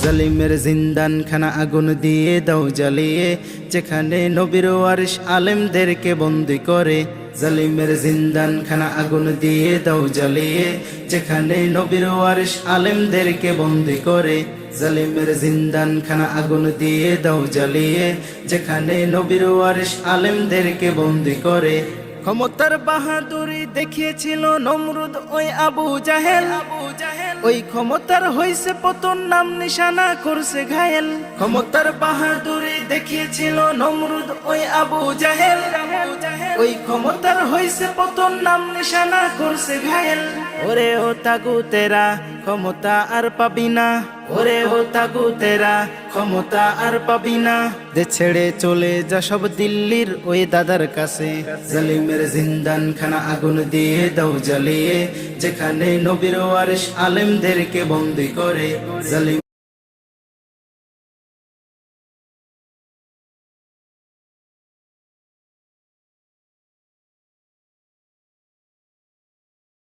জালিমের জিন্দান খানা আগুন দিয়ে দাও জ্বালিয়ে, যেখানে নবীর ওয়ারিশ আলেমদেরকে বন্দি করে। জালিমের জিন্দান খানা আগুন দিয়ে দাও জ্বালিয়ে, যেখানে নবীর ওয়ারিশ আলেমদেরকে বন্দি করে। জালিমের জিন্দান খানা আগুন দিয়ে দাও জ্বালিয়ে, যেখানে নবীর ওয়ারিশ আলেমদেরকে বন্দি করে। ক্ষমতার বাহাদুরি দেখিয়েছিল নমরুদ ওই আবু জাহেল, ওই ক্ষমতার হইছে পতন, নাম নিশানা করছে ঘায়েল। ক্ষমতার বাহাদুরি দেখিয়েছিল নমরুদ ওই আবু জাহেল, ওই ক্ষমতার হইছে পতন, নাম নিশানা করছে ঘায়েল। ওরে ও তাগুতেরা ক্ষমতা আর পাবি না, ওরে ও তাগুতেরা ক্ষমতা আর পাবি না। দে ছেড়ে চলে যা সব দিল্লির ওই দাদার কাছে। জালিমের জিন্দান খানা আগুন দিয়ে দাও জ্বালিয়ে, যেখানে নবীর ওয়ারিশ আলেমদেরকে বন্দি করে। জালিম